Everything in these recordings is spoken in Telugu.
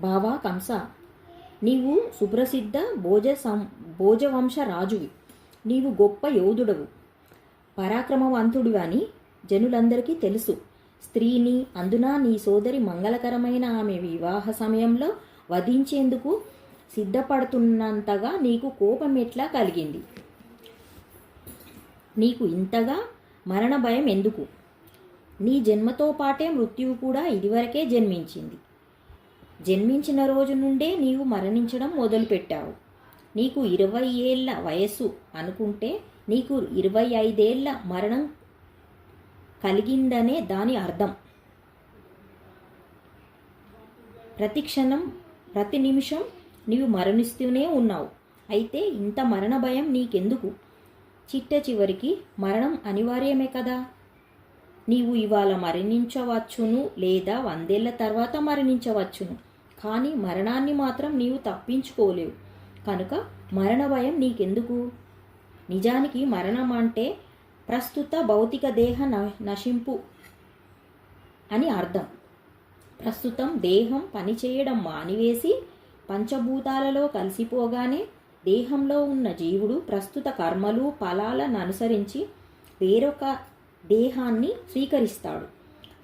బావా కంస, నీవు సుప్రసిద్ధ భోజవంశ రాజువి. నీవు గొప్ప యోధుడవు, పరాక్రమవంతుడివని జనులందరికీ తెలుసు. స్త్రీని, అందున నీ సోదరి మంగళకరమైన ఆమె వివాహ సమయంలో వధించేందుకు సిద్ధపడుతున్నంతగా నీకు కోపం ఎట్లా కలిగింది? నీకు ఇంతగా మరణ భయం ఎందుకు? నీ జన్మతో పాటే మృత్యువు కూడా ఇదివరకే జన్మించింది. జన్మించిన రోజు నుండే నీవు మరణించడం మొదలుపెట్టావు. నీకు 20 ఏళ్ల వయస్సు అనుకుంటే నీకు 25 ఏళ్ల మరణం కలిగిందనే దాని అర్థం. ప్రతి క్షణం, ప్రతి నిమిషం నీవు మరణిస్తూనే ఉన్నావు. అయితే ఇంత మరణ భయం నీకెందుకు? చిట్ట చివరికి మరణం అనివార్యమే కదా. నీవు ఇవాళ మరణించవచ్చును, లేదా 100 ఏళ్ల తర్వాత మరణించవచ్చును. కానీ మరణాన్ని మాత్రం నీవు తప్పించుకోలేవు. కనుక మరణ భయం నీకెందుకు? నిజానికి మరణం అంటే ప్రస్తుత భౌతిక దేహ నశింపు అని అర్థం. ప్రస్తుతం దేహం పనిచేయడం మానివేసి పంచభూతాలలో కలిసిపోగానే దేహంలో ఉన్న జీవుడు ప్రస్తుత కర్మలు, ఫలాలను అనుసరించి వేరొక దేహాన్ని స్వీకరిస్తాడు.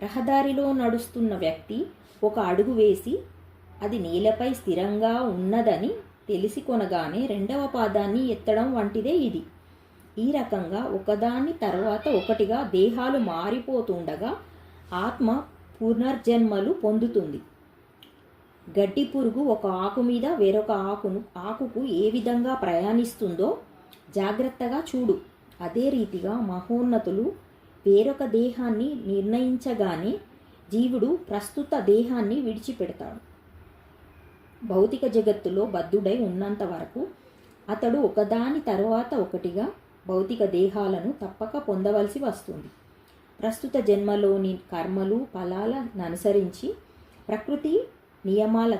రహదారిలో నడుస్తున్న వ్యక్తి ఒక అడుగు వేసి అది నేలపై స్థిరంగా ఉన్నదని తెలిసి కొనగానే రెండవ పాదాన్ని ఎత్తడం వంటిదే ఇది. ఈ రకంగా ఒకదాని తర్వాత ఒకటిగా దేహాలు మారిపోతుండగా ఆత్మ పునర్జన్మలు పొందుతుంది. గడ్డి పురుగు ఒక ఆకు మీద వేరొక ఆకుకు ఏ విధంగా ప్రయాణిస్తుందో జాగ్రత్తగా చూడు. అదే రీతిగా మహోన్నతులు వేరొక దేహాన్ని నిర్ణయించగానే జీవుడు ప్రస్తుత దేహాన్ని విడిచిపెడతాడు. భౌతిక జగత్తులో బద్ధుడై ఉన్నంత వరకు అతడు ఒకదాని తరువాత ఒకటిగా భౌతిక దేహాలను తప్పక పొందవలసి వస్తుంది. ప్రస్తుత జన్మలోని కర్మలు, ఫలాలను అనుసరించి ప్రకృతి నియమాల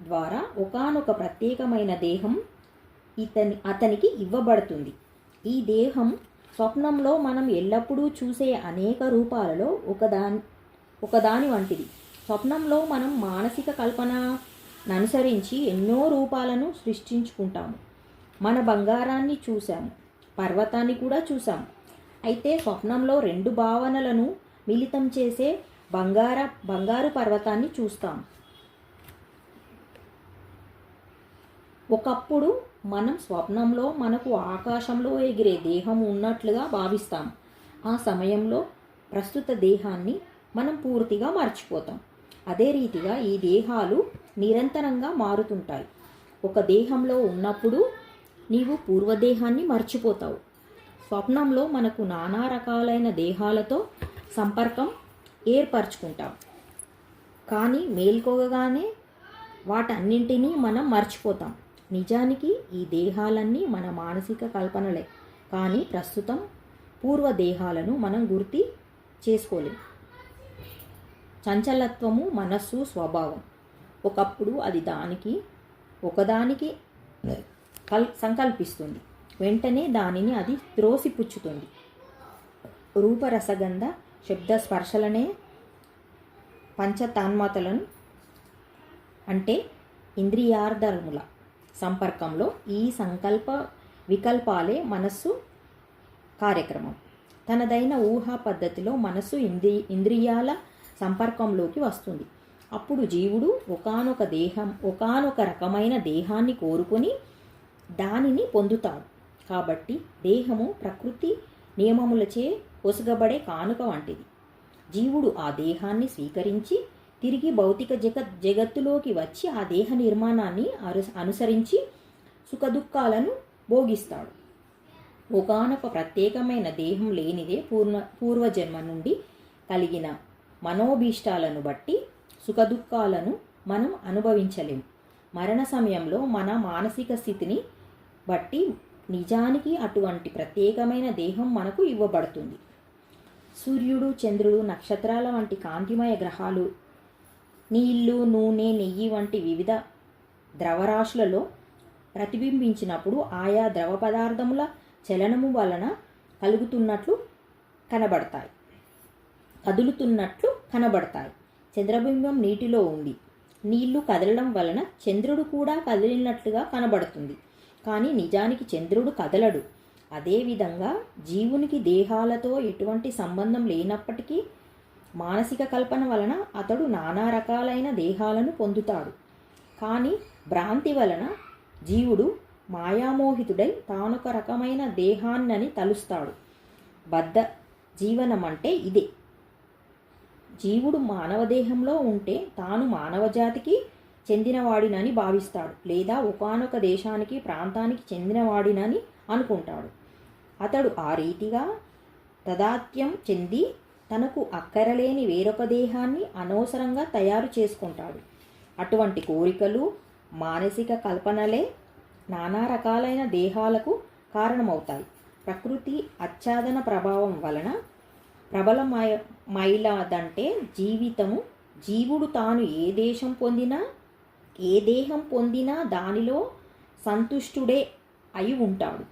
ద్వారా ఒకానొక ప్రత్యేకమైన దేహం అతనికి ఇవ్వబడుతుంది. ఈ దేహం స్వప్నంలో మనం ఎల్లప్పుడూ చూసే అనేక రూపాలలో ఒకదాని వంటిది. స్వప్నంలో మనం మానసిక కల్పనను అనుసరించి ఎన్నో రూపాలను సృష్టించుకుంటాము. మన బంగారాన్ని చూసాము, పర్వతాన్ని కూడా చూసాము. అయితే స్వప్నంలో 2 భావనలను మిళితం చేసే బంగారు పర్వతాన్ని చూస్తాం. ఒకప్పుడు మనం స్వప్నంలో మనకు ఆకాశంలో ఎగిరే దేహం ఉన్నట్లుగా భావిస్తాం. ఆ సమయంలో ప్రస్తుత దేహాన్ని మనం పూర్తిగా మర్చిపోతాం. అదే రీతిగా ఈ దేహాలు నిరంతరంగా మారుతుంటాయి. ఒక దేహంలో ఉన్నప్పుడు నీవు పూర్వదేహాన్ని మర్చిపోతావు. స్వప్నంలో మనకు నానా రకాలైన దేహాలతో సంపర్కం ఏర్పరచుకుంటాం. కానీ మేల్కోగానే వాటన్నింటినీ మనం మర్చిపోతాం. నిజానికి ఈ దేహాలన్నీ మన మానసిక కల్పనలే. కానీ ప్రస్తుతం పూర్వదేహాలను మనం గుర్తి చేసుకోలేం. చంచలత్వము మనస్సు స్వభావం. ఒకప్పుడు అది ఒకదానికి సంకల్పిస్తుంది, వెంటనే దానిని అది త్రోసిపుచ్చుతుంది. రూపరసగంధ శబ్ద స్పర్శలనే పంచతాన్మాతలను అంటే ఇంద్రియార్థముల సంపర్కంలో ఈ సంకల్ప వికల్పాలే మనస్సు కార్యక్రమం. తనదైన ఊహా పద్ధతిలో మనస్సు ఇంద్రియాల సంపర్కంలోకి వస్తుంది. అప్పుడు జీవుడు ఒకానొక రకమైన దేహాన్ని కోరుకొని దానిని పొందుతాడు. కాబట్టి దేహము ప్రకృతి నియమములచే పొసగబడే కానుక వంటిది. జీవుడు ఆ దేహాన్ని స్వీకరించి తిరిగి భౌతిక జగత్తులోకి వచ్చి ఆ దేహ నిర్మాణాన్ని అనుసరించి సుఖదుఖాలను భోగిస్తాడు. ఒకానొక ప్రత్యేకమైన దేహం లేనిదే పూర్వజన్మ నుండి కలిగిన మనోభీష్టాలను బట్టి సుఖదుఖాలను మనం అనుభవించలేము. మరణ సమయంలో మన మానసిక స్థితిని బట్టి నిజానికి అటువంటి ప్రత్యేకమైన దేహం మనకు ఇవ్వబడుతుంది. సూర్యుడు, చంద్రుడు, నక్షత్రాల వంటి కాంతిమయ గ్రహాలు, నీళ్లు, నూనె, నెయ్యి వంటి వివిధ ద్రవరాశులలో ప్రతిబింబించినప్పుడు ఆయా ద్రవ పదార్థముల చలనము వలన కదులుతున్నట్లు కనబడతాయి. చంద్రబింబం నీటిలో ఉంది. నీళ్లు కదలడం వలన చంద్రుడు కూడా కదిలినట్లుగా కనబడుతుంది, కానీ నిజానికి చంద్రుడు కదలడు. అదేవిధంగా జీవునికి దేహాలతో ఎటువంటి సంబంధం లేనప్పటికీ మానసిక కల్పన వలన అతడు నానా రకాలైన దేహాలను పొందుతాడు. కానీ భ్రాంతి వలన జీవుడు మాయామోహితుడై తానొక రకమైన దేహాన్నని తలుస్తాడు. బద్ధ జీవనం అంటే ఇదే. జీవుడు మానవ దేహంలో ఉంటే తాను మానవ జాతికి చెందినవాడినని భావిస్తాడు, లేదా ఒకానొక దేశానికి ప్రాంతానికి చెందినవాడినని అనుకుంటాడు. అతడు ఆ రీతిగా తదాత్మ్యం చెంది తనకు అక్కరలేని వేరొక దేహాన్ని అనవసరంగా తయారు చేసుకుంటాడు. అటువంటి కోరికలు, మానసిక కల్పనలే నానా రకాలైన దేహాలకు కారణమవుతాయి. ప్రకృతి ఆచ్ఛాదన ప్రభావం వలన ప్రబలమైలాదంటే జీవుడు తాను ఏ దేహం పొందినా దానిలో సంతుష్టుడే అయి ఉంటాడు.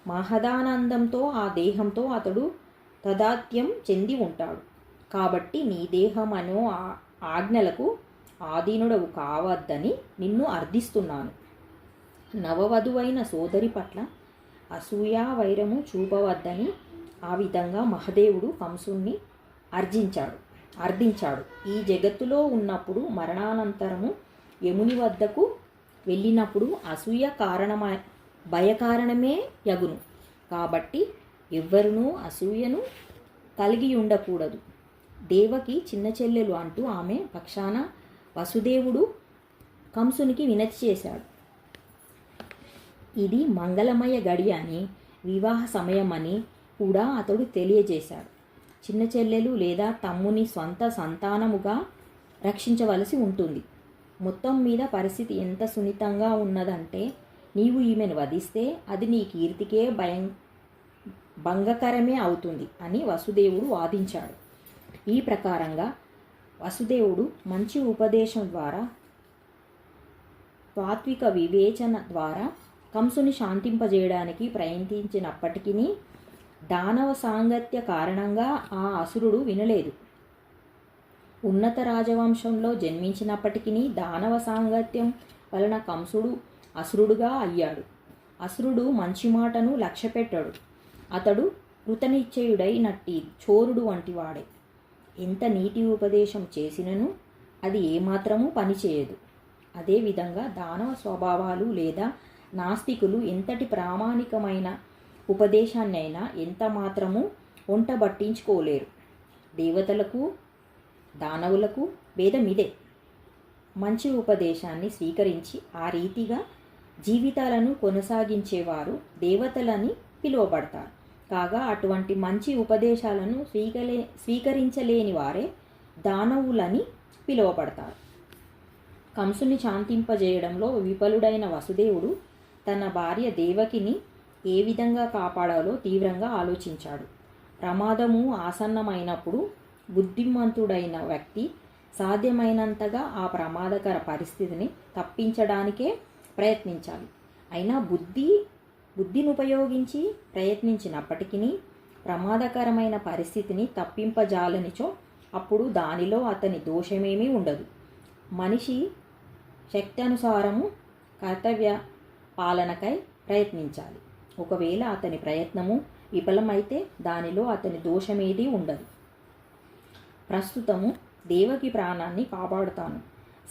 మహదానందంతో ఆ దేహంతో అతడు తదాత్మ్యం చెంది ఉంటాడు. కాబట్టి నీ దేహమనో ఆజ్ఞలకు ఆధీనుడవు కావద్దని నిన్ను అర్థిస్తున్నాను. నవవధువైన సోదరి పట్ల అసూయా వైరము చూపవద్దని ఆ విధంగా మహదేవుడు కంసుణ్ణి అర్థించాడు. ఈ జగత్తులో ఉన్నప్పుడు మరణానంతరము యముని వద్దకు వెళ్ళినప్పుడు అసూయ భయకారణమే యగును. కాబట్టి ఎవ్వరునూ అసూయను కలిగి ఉండకూడదు. దేవకి చిన్న చెల్లెలు అంటూ ఆమె పక్షాన వసుదేవుడు కంసునికి వినతి చేశాడు. ఇది మంగళమయ గడియ అని, వివాహ సమయమని కూడా అతడు తెలియజేశాడు. చిన్న చెల్లెలు లేదా తమ్ముని స్వంత సంతానముగా రక్షించవలసి ఉంటుంది. మొత్తం మీద పరిస్థితి ఎంత సున్నితంగా ఉన్నదంటే, నీవు ఈమెను వధిస్తే అది నీ కీర్తికే భంగకరమే అవుతుంది అని వసుదేవుడు వాదించాడు. ఈ ప్రకారంగా వసుదేవుడు మంచి ఉపదేశం ద్వారా, తాత్విక వివేచన ద్వారా కంసుని శాంతింపజేయడానికి ప్రయత్నించినప్పటికీ దానవ సాంగత్య కారణంగా ఆ అసురుడు వినలేదు. ఉన్నత రాజవంశంలో జన్మించినప్పటికీ దానవ సాంగత్యం వలన కంసుడు అసురుడుగా అయ్యాడు. అసురుడు మంచి మాటను లక్ష్యపెట్టాడు. అతడు కృతనిశ్చయుడైనట్టి చోరుడు వంటివాడే. ఎంత నీతి ఉపదేశం చేసినను అది ఏమాత్రమూ పనిచేయదు. అదేవిధంగా దానవ స్వభావాలు లేదా నాస్తికులు ఎంతటి ప్రామాణికమైన ఉపదేశాన్నైనా ఎంత మాత్రము ఒంటబట్టించుకోలేరు. దేవతలకు దానవులకు భేదమిదే. మంచి ఉపదేశాన్ని స్వీకరించి ఆ రీతిగా జీవితాలను కొనసాగించేవారు దేవతలని పిలువబడతారు. కాగా అటువంటి మంచి ఉపదేశాలను స్వీకరించలేని వారే దానవులని పిలువబడతారు. కంసుని శాంతింపజేయడంలో విఫలుడైన వసుదేవుడు తన భార్య దేవకిని ఏ విధంగా కాపాడాలో తీవ్రంగా ఆలోచించాడు. ప్రమాదము ఆసన్నమైనప్పుడు బుద్ధిమంతుడైన వ్యక్తి సాధ్యమైనంతగా ఆ ప్రమాదకర పరిస్థితిని తప్పించడానికే ప్రయత్నించాలి. అయినా బుద్ధిని ఉపయోగించి ప్రయత్నించినప్పటికీ ప్రమాదకరమైన పరిస్థితిని తప్పింపజాలనిచో అప్పుడు దానిలో అతని దోషమేమీ ఉండదు. మనిషి శక్త్యానుసారము కర్తవ్య పాలనకై ప్రయత్నించాలి. ఒకవేళ అతని ప్రయత్నము విఫలమైతే దానిలో అతని దోషమేదీ ఉండదు. ప్రస్తుతము దేవకి ప్రాణాన్ని కాపాడుతాను.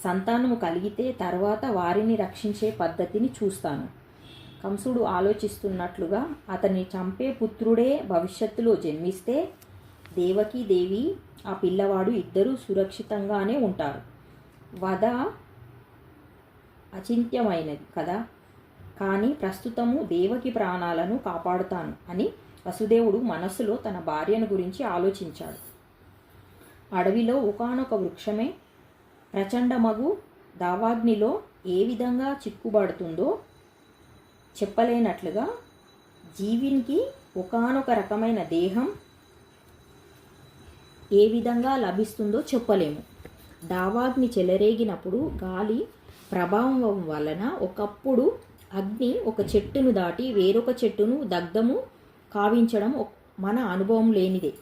సంతానము కలిగితే తర్వాత వారిని రక్షించే పద్ధతిని చూస్తాను. కంసుడు ఆలోచిస్తున్నట్లుగా అతన్ని చంపే పుత్రుడే భవిష్యత్తులో జన్మిస్తే దేవకి దేవి ఆ పిల్లవాడు ఇద్దరూ సురక్షితంగానే ఉంటారు. వధ అచింత్యమైనది కదా, కానీ ప్రస్తుతము దేవకి ప్రాణాలను కాపాడుతాను అని వసుదేవుడు మనస్సులో తన భార్యను గురించి ఆలోచించాడు. అడవిలో ఒకానొక వృక్షమే ప్రచండమగు దావాగ్నిలో ఏ విధంగా చిక్కుబడుతుందో చెప్పలేనట్లుగా జీవినికి ఒకానొక రకమైన దేహం ఏ విధంగా లభిస్తుందో చెప్పలేము. దావాగ్ని చెలరేగినప్పుడు గాలి ప్రభావం వలన ఒకప్పుడు అగ్ని ఒక చెట్టును దాటి వేరొక చెట్టును దగ్ధము కావించడం మన అనుభవం లేనిదే.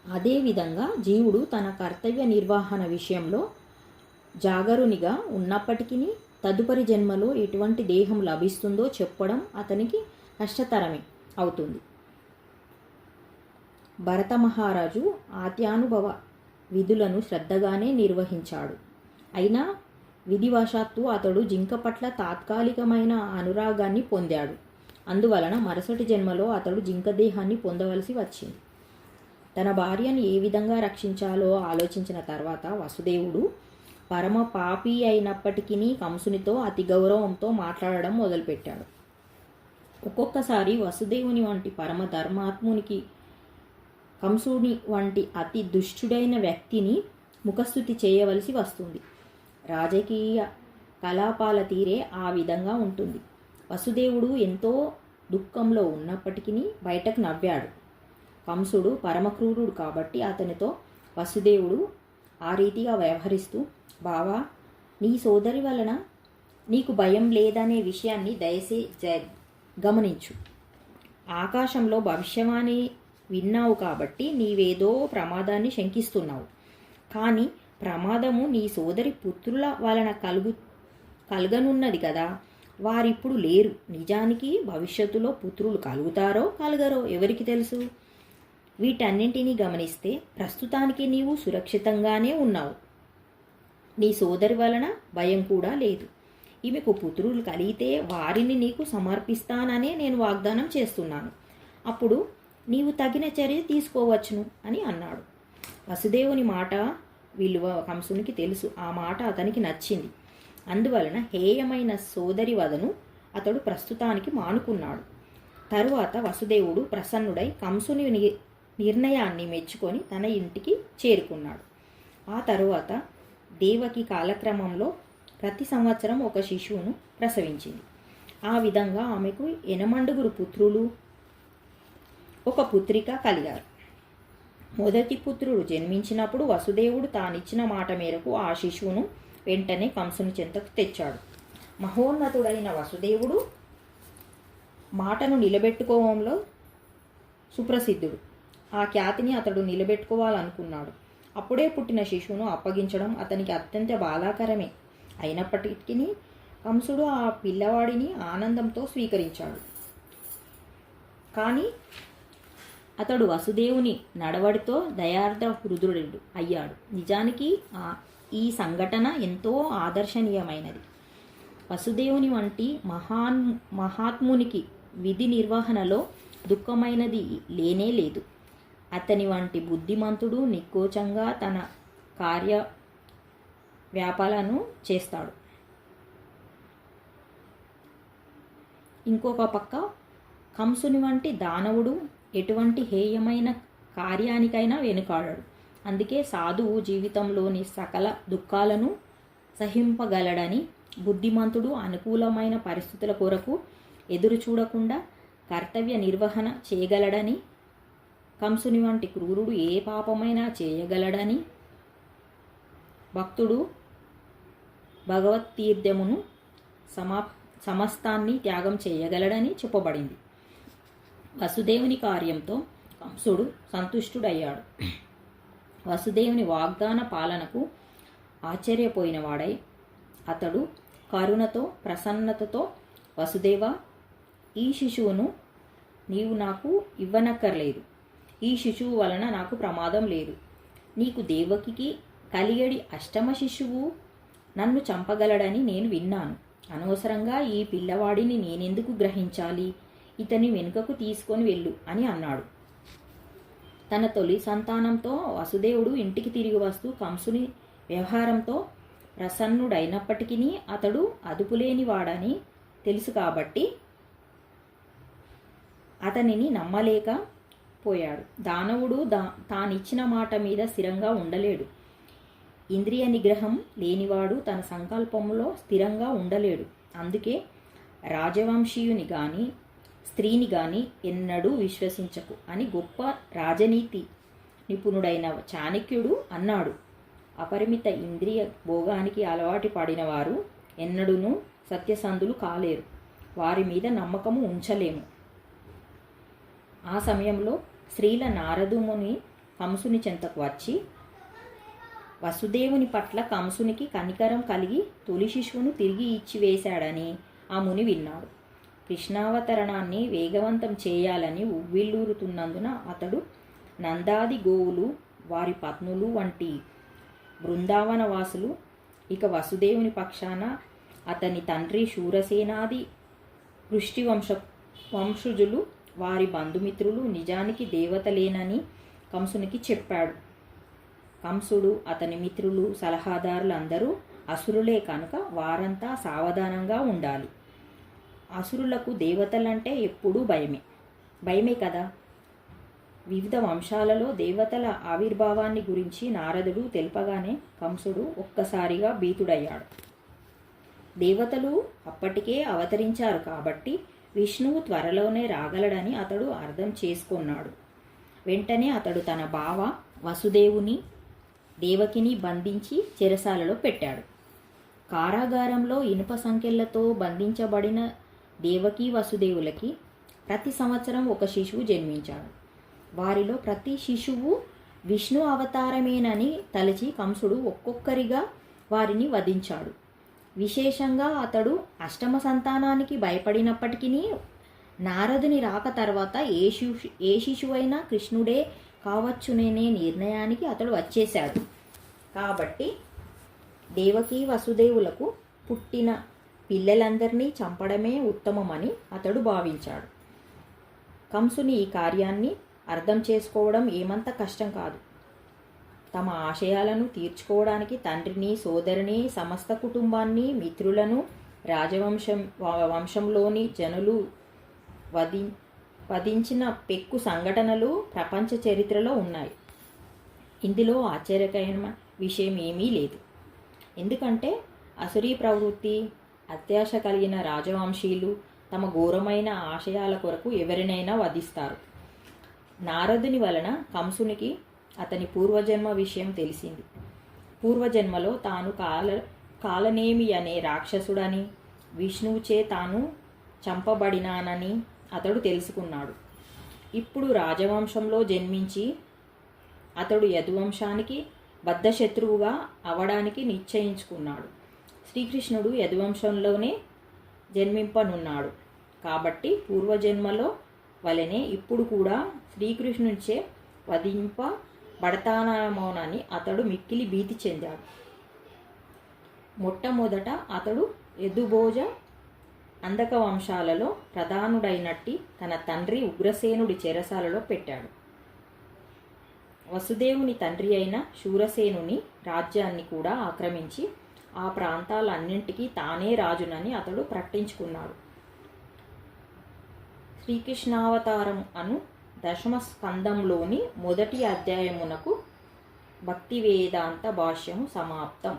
అదేవిధంగా జీవుడు తన కర్తవ్య నిర్వహణ విషయంలో జాగరునిగా ఉన్నప్పటికీ తదుపరి జన్మలో ఎటువంటి దేహం లభిస్తుందో చెప్పడం అతనికి కష్టతరమే అవుతుంది. భరత మహారాజు ఆత్యానుభవ విధులను శ్రద్ధగానే నిర్వహించాడు. అయినా విధివశాత్తు అతడు జింక పట్ల తాత్కాలికమైన అనురాగాన్ని పొందాడు. అందువలన మరుసటి జన్మలో అతడు జింక దేహాన్ని పొందవలసి వచ్చింది. తన భార్యను ఏ విధంగా రక్షించాలో ఆలోచించిన తర్వాత వసుదేవుడు పరమ పాపి అయినప్పటికీ కంసునితో అతి గౌరవంతో మాట్లాడడం మొదలుపెట్టాడు. ఒక్కొక్కసారి వసుదేవుని వంటి పరమ ధర్మాత్మునికి కంసుని వంటి అతి దుష్టుడైన వ్యక్తిని ముఖస్థుతి చేయవలసి వస్తుంది. రాజకీయ కలాపాల తీరే ఆ విధంగా ఉంటుంది. వసుదేవుడు ఎంతో దుఃఖంలో ఉన్నప్పటికీ బయటకు నవ్వాడు. కంసుడు పరమక్రూరుడు కాబట్టి అతనితో వసుదేవుడు ఆ రీతిగా వ్యవహరిస్తూ, బావా, నీ సోదరి వలన నీకు భయం లేదనే విషయాన్ని దయచేసి గమనించు. ఆకాశంలో భవిష్యవాణి విన్నావు కాబట్టి నీవేదో ప్రమాదాన్ని శంకిస్తున్నావు. కానీ ప్రమాదము నీ సోదరి పుత్రుల వలన కలగనున్నది కదా. వారిప్పుడు లేరు. నిజానికి భవిష్యత్తులో పుత్రులు కలుగుతారో కలగరో ఎవరికి తెలుసు. వీటన్నింటినీ గమనిస్తే ప్రస్తుతానికి నీవు సురక్షితంగానే ఉన్నావు. నీ సోదరి వలన భయం కూడా లేదు. ఈమెకు పుత్రులు కలిగితే వారిని నీకు సమర్పిస్తాననే నేను వాగ్దానం చేస్తున్నాను. అప్పుడు నీవు తగిన చర్య తీసుకోవచ్చును అని అన్నాడు. వసుదేవుని మాట విలువ కంసునికి తెలుసు. ఆ మాట అతనికి నచ్చింది. అందువలన హేయమైన సోదరి వదను అతడు ప్రస్తుతానికి మానుకున్నాడు. తరువాత వసుదేవుడు ప్రసన్నుడై కంసుని నిర్ణయాన్ని మెచ్చుకొని తన ఇంటికి చేరుకున్నాడు. ఆ తరువాత దేవకి కాలక్రమంలో ప్రతి సంవత్సరం ఒక శిశువును ప్రసవించింది. ఆ విధంగా ఆమెకు 8 పుత్రులు, ఒక పుత్రిక కలిగారు. మొదటి పుత్రుడు జన్మించినప్పుడు వసుదేవుడు తానిచ్చిన మాట మేరకు ఆ శిశువును వెంటనే కంసుని చెంతకు తెచ్చాడు. మహోన్నతుడైన వసుదేవుడు మాటను నిలబెట్టుకోవడంలో సుప్రసిద్ధుడు. ఆ ఖ్యాతిని అతడు నిలబెట్టుకోవాలనుకున్నాడు. అప్పుడే పుట్టిన శిశువును అప్పగించడం అతనికి అత్యంత బాధాకరమే. అయినప్పటికీ కంసుడు ఆ పిల్లవాడిని ఆనందంతో స్వీకరించాడు. కానీ అతడు వసుదేవుని నడవడితో దయార్థ హృదయుడు అయ్యాడు. నిజానికి ఈ సంఘటన ఎంతో ఆదర్శనీయమైనది. వసుదేవుని వంటి మహాత్మునికి విధి నిర్వహణలో దుఃఖమైనది లేనే లేదు. అతని వంటి బుద్ధిమంతుడు నికోచంగా తన వ్యాపారాలను చేస్తాడు. ఇంకొక పక్క కంసుని వంటి దానవుడు ఎటువంటి హేయమైన కార్యానికైనా వెనుకాడాడు. అందుకే సాధువు జీవితంలోని సకల దుఃఖాలను సహింపగలడని, బుద్ధిమంతుడు అనుకూలమైన పరిస్థితుల కొరకు ఎదురు చూడకుండా కర్తవ్య నిర్వహణ చేయగలడని, కంసుని వంటి క్రూరుడు ఏ పాపమైనా చేయగలడని, భక్తుడు భగవత్తీర్థమును సమస్తాన్ని త్యాగం చేయగలడని చెప్పబడింది. వసుదేవుని కార్యంతో కంసుడు సంతుష్టుడయ్యాడు. వసుదేవుని వాగ్దాన పాలనకు ఆశ్చర్యపోయినవాడై అతడు కరుణతో ప్రసన్నతతో, వసుదేవ, ఈ శిశువును నీవు నాకు ఇవ్వనక్కర్లేదు. ఈ శిశువు వలన నాకు ప్రమాదం లేదు. నీకు దేవకికి కలిగడి అష్టమ శిశువు నన్ను చంపగలడని నేను విన్నాను. అనవసరంగా ఈ పిల్లవాడిని నేనెందుకు గ్రహించాలి? ఇతని వెనుకకు తీసుకొని వెళ్ళు అని అన్నాడు. తన తొలి సంతానంతో వసుదేవుడు ఇంటికి తిరిగి వస్తూ కంసుని వ్యవహారంతో ప్రసన్నుడైనప్పటికీ అతడు అదుపులేనివాడని తెలుసు కాబట్టి అతనిని నమ్మలేకపోయాడు. దానవుడు తానిచ్చిన మాట మీద స్థిరంగా ఉండలేడు. ఇంద్రియ నిగ్రహం లేనివాడు తన సంకల్పంలో స్థిరంగా ఉండలేడు. అందుకే రాజవంశీయుని గాని స్త్రీని గాని ఎన్నడూ విశ్వసించకు అని గొప్ప రాజనీతి నిపుణుడైన చాణక్యుడు అన్నాడు. అపరిమిత ఇంద్రియ భోగానికి అలవాటు పడిన వారు ఎన్నడూనూ సత్యసంధులు కాలేరు. వారి మీద నమ్మకము ఉంచలేము. ఆ సమయంలో శ్రీల నారదుముని కంసుని చెంతకు వచ్చి వసుదేవుని పట్ల కంసునికి కనికరం కలిగి తొలి శిశువును తిరిగి ఇచ్చివేశాడని ఆ ముని విన్నాడు. కృష్ణావతరణాన్ని వేగవంతం చేయాలని ఉవ్విళ్ళూరుతున్నందున అతడు నందాది గోవులు, వారి పత్నులు వంటి బృందావనవాసులు, ఇక వసుదేవుని పక్షాన అతని తండ్రి శూరసేనాది వంశజులు, వారి బంధుమిత్రులు నిజానికి దేవతలేనని కంసునికి చెప్పాడు. కంసుడు, అతని మిత్రులు, సలహాదారులందరూ అసురులే కనుక వారంతా సావధానంగా ఉండాలి. అసురులకు దేవతలంటే ఎప్పుడూ భయమే కదా. వివిధ వంశాలలో దేవతల ఆవిర్భావాన్ని గురించి నారదుడు తెలుపగానే కంసుడు ఒక్కసారిగా భీతుడయ్యాడు. దేవతలు అప్పటికే అవతరించారు కాబట్టి విష్ణువు త్వరలోనే రాగలడని అతడు అర్థం చేసుకున్నాడు. వెంటనే అతడు తన బావ వసుదేవుని, దేవకిని బంధించి చెరసాలలో పెట్టాడు. కారాగారంలో ఇనుప సంకెళ్లతో బంధించబడిన దేవకి వసుదేవులకి ప్రతి సంవత్సరం ఒక శిశువు జన్మించాడు. వారిలో ప్రతి శిశువు విష్ణు అవతారమేనని తలచి కంసుడు ఒక్కొక్కరిగా వారిని వధించాడు. విశేషంగా అతడు అష్టమ సంతానానికి భయపడినప్పటికీ నారదుని రాక తర్వాత ఏ శిశువైనా కృష్ణుడే కావచ్చుననే నిర్ణయానికి అతడు వచ్చేశాడు. కాబట్టి దేవకీ వసుదేవులకు పుట్టిన పిల్లలందరినీ చంపడమే ఉత్తమమని అతడు భావించాడు. కంసుని ఈ కార్యాన్ని అర్థం చేసుకోవడం ఏమంత కష్టం కాదు. తమ ఆశయాలను తీర్చుకోవడానికి తండ్రిని, సోదరిని, సమస్త కుటుంబాన్ని, మిత్రులను, వంశంలోని జనులు వధించిన పెక్కు సంఘటనలు ప్రపంచ చరిత్రలో ఉన్నాయి. ఇందులో ఆశ్చర్యకరమైన విషయం ఏమీ లేదు. ఎందుకంటే అసురీ ప్రవృత్తి, అత్యాశ కలిగిన రాజవంశీయులు తమ ఘోరమైన ఆశయాల కొరకు ఎవరినైనా వధిస్తారు. నారదుని వలన కంసునికి అతని పూర్వజన్మ విషయం తెలిసింది. పూర్వజన్మలో తాను కాలనేమి అనే రాక్షసుడని, విష్ణువుచే తాను చంపబడినానని అతడు తెలుసుకున్నాడు. ఇప్పుడు రాజవంశంలో జన్మించి అతడు యదువంశానికి బద్ధశత్రువుగా అవడానికి నిశ్చయించుకున్నాడు. శ్రీకృష్ణుడు యదువంశంలోనే జన్మింపనున్నాడు కాబట్టి పూర్వజన్మలో వలనే ఇప్పుడు కూడా శ్రీకృష్ణునిచే వధింపబడతానేమోనని అతడు మిక్కిలి భీతి చెందాడు. మొట్టమొదట అతడు యదుభోజ అందక వంశాలలో ప్రధానుడైనట్టి తన తండ్రి ఉగ్రసేనుడి చెరసాలలో పెట్టాడు. వసుదేవుని తండ్రి అయిన శూరసేనుని రాజ్యాన్ని కూడా ఆక్రమించి ఆ ప్రాంతాలన్నింటికీ తానే రాజునని అతడు ప్రకటించుకున్నాడు. శ్రీకృష్ణావతారం అను దశమ స్కందంలోని మొదటి అధ్యాయమునకు భక్తి వేదాంత భాష్యము సమాప్తం.